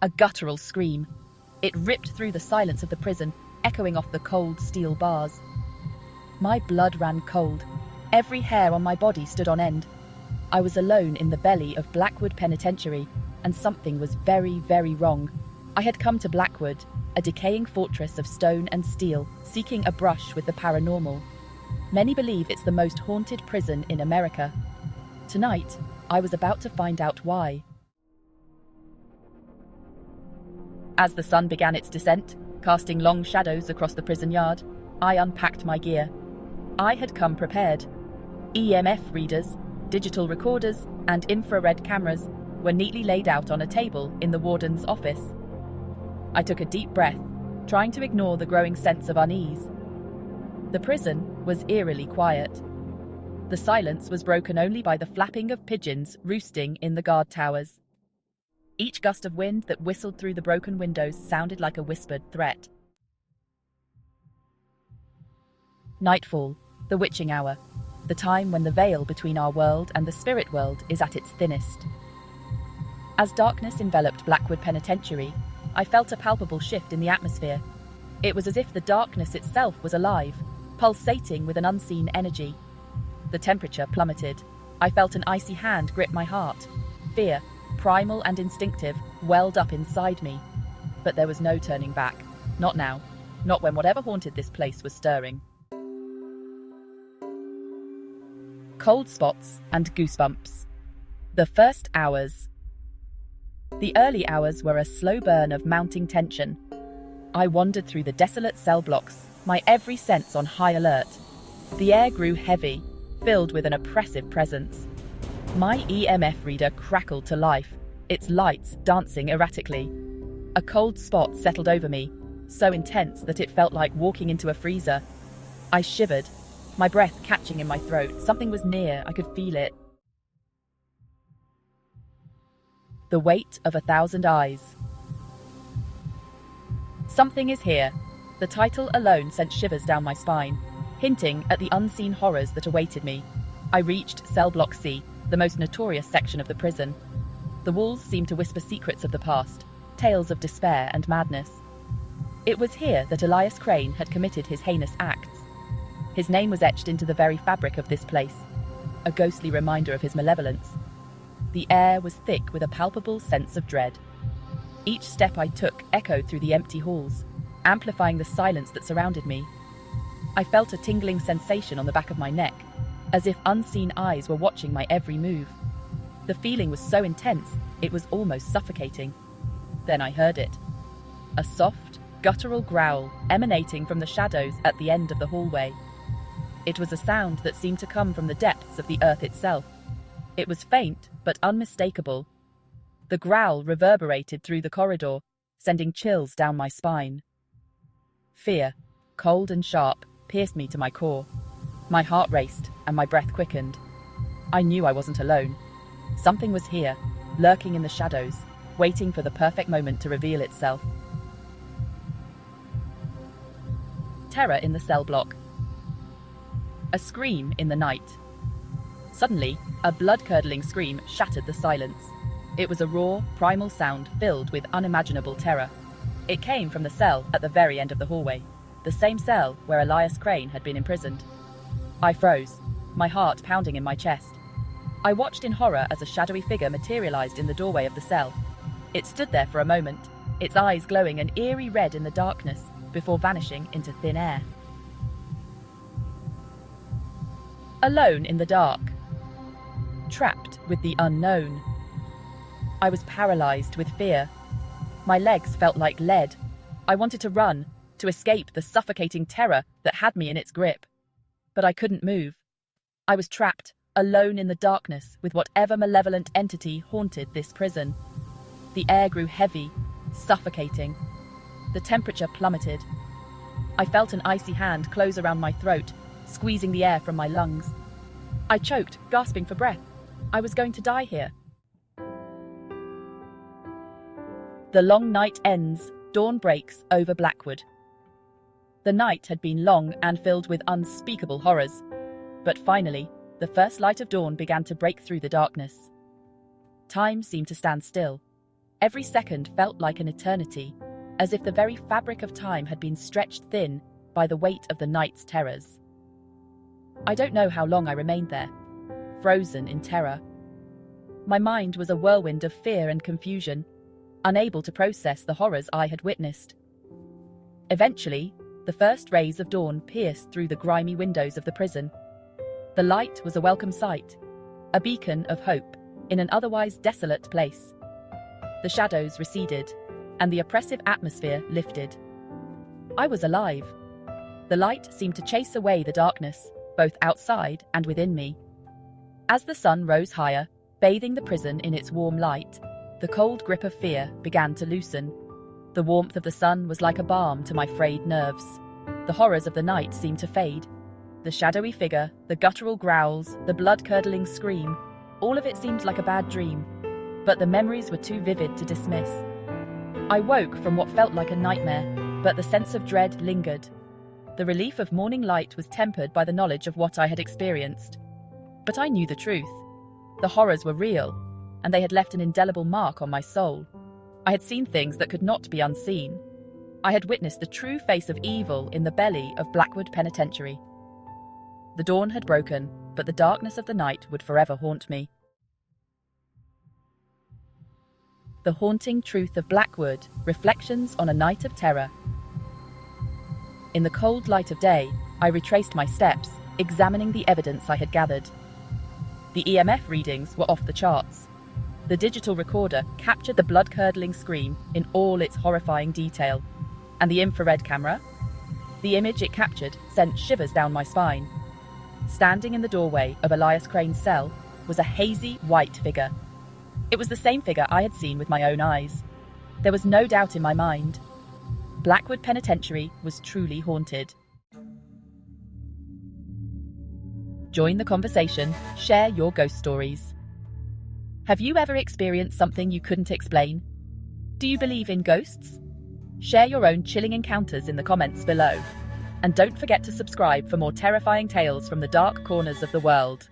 A guttural scream. It ripped through the silence of the prison, echoing off the cold steel bars. My blood ran cold. Every hair on my body stood on end. I was alone in the belly of Blackwood Penitentiary, and something was very, very wrong. I had come to Blackwood, a decaying fortress of stone and steel, seeking a brush with the paranormal. Many believe it's the most haunted prison in America. Tonight, I was about to find out why. As the sun began its descent, casting long shadows across the prison yard, I unpacked my gear. I had come prepared. EMF readers, digital recorders, and infrared cameras were neatly laid out on a table in the warden's office. I took a deep breath, trying to ignore the growing sense of unease. The prison was eerily quiet. The silence was broken only by the flapping of pigeons roosting in the guard towers. Each gust of wind that whistled through the broken windows sounded like a whispered threat. Nightfall, the witching hour, the time when the veil between our world and the spirit world is at its thinnest. As darkness enveloped Blackwood Penitentiary, I felt a palpable shift in the atmosphere. It was as if the darkness itself was alive, pulsating with an unseen energy. The temperature plummeted. I felt an icy hand grip my heart. Fear, primal and instinctive, welled up inside me. But there was no turning back. Not now. Not when whatever haunted this place was stirring. Cold spots and goosebumps. The first hours. The early hours were a slow burn of mounting tension. I wandered through the desolate cell blocks, my every sense on high alert. The air grew heavy, filled with an oppressive presence. My EMF reader crackled to life, its lights dancing erratically. A cold spot settled over me, so intense that it felt like walking into a freezer. I shivered, my breath catching in my throat. Something was near, I could feel it. The weight of 1,000 eyes. Something is here. The title alone sent shivers down my spine, hinting at the unseen horrors that awaited me. I reached cell block C, the most notorious section of the prison. The walls seemed to whisper secrets of the past, tales of despair and madness. It was here that Elias Crane had committed his heinous acts. His name was etched into the very fabric of this place, a ghostly reminder of his malevolence. The air was thick with a palpable sense of dread. Each step I took echoed through the empty halls, amplifying the silence that surrounded me. I felt a tingling sensation on the back of my neck, as if unseen eyes were watching my every move. The feeling was so intense, it was almost suffocating. Then I heard it. A soft, guttural growl emanating from the shadows at the end of the hallway. It was a sound that seemed to come from the depths of the earth itself. It was faint, but unmistakable. The growl reverberated through the corridor, sending chills down my spine. Fear, cold and sharp, pierced me to my core. My heart raced, and my breath quickened. I knew I wasn't alone. Something was here, lurking in the shadows, waiting for the perfect moment to reveal itself. Terror in the cell block. A scream in the night. Suddenly, a blood-curdling scream shattered the silence. It was a raw, primal sound filled with unimaginable terror. It came from the cell at the very end of the hallway, the same cell where Elias Crane had been imprisoned. I froze, my heart pounding in my chest. I watched in horror as a shadowy figure materialized in the doorway of the cell. It stood there for a moment, its eyes glowing an eerie red in the darkness, before vanishing into thin air. Alone in the dark. Trapped with the unknown. I was paralyzed with fear. My legs felt like lead. I wanted to run, to escape the suffocating terror that had me in its grip. But I couldn't move. I was trapped, alone in the darkness with whatever malevolent entity haunted this prison. The air grew heavy, suffocating. The temperature plummeted. I felt an icy hand close around my throat, squeezing the air from my lungs. I choked, gasping for breath. I was going to die here. The long night ends, dawn breaks over Blackwood. The night had been long and filled with unspeakable horrors. But finally, the first light of dawn began to break through the darkness. Time seemed to stand still. Every second felt like an eternity, as if the very fabric of time had been stretched thin by the weight of the night's terrors. I don't know how long I remained there, frozen in terror. My mind was a whirlwind of fear and confusion, unable to process the horrors I had witnessed. Eventually, the first rays of dawn pierced through the grimy windows of the prison. The light was a welcome sight, a beacon of hope in an otherwise desolate place. The shadows receded, and the oppressive atmosphere lifted. I was alive. The light seemed to chase away the darkness, both outside and within me. As the sun rose higher, bathing the prison in its warm light, the cold grip of fear began to loosen. The warmth of the sun was like a balm to my frayed nerves. The horrors of the night seemed to fade. The shadowy figure, the guttural growls, the blood-curdling scream, all of it seemed like a bad dream, but the memories were too vivid to dismiss. I woke from what felt like a nightmare, but the sense of dread lingered. The relief of morning light was tempered by the knowledge of what I had experienced. But I knew the truth. The horrors were real, and they had left an indelible mark on my soul. I had seen things that could not be unseen. I had witnessed the true face of evil in the belly of Blackwood Penitentiary. The dawn had broken, but the darkness of the night would forever haunt me. The Haunting Truth of Blackwood, Reflections on a Night of Terror. In the cold light of day, I retraced my steps, examining the evidence I had gathered. The EMF readings were off the charts. The digital recorder captured the blood-curdling scream in all its horrifying detail. And the infrared camera? The image it captured sent shivers down my spine. Standing in the doorway of Elias Crane's cell was a hazy white figure. It was the same figure I had seen with my own eyes. There was no doubt in my mind. Blackwood Penitentiary was truly haunted. Join the conversation, share your ghost stories. Have you ever experienced something you couldn't explain? Do you believe in ghosts? Share your own chilling encounters in the comments below. And don't forget to subscribe for more terrifying tales from the dark corners of the world.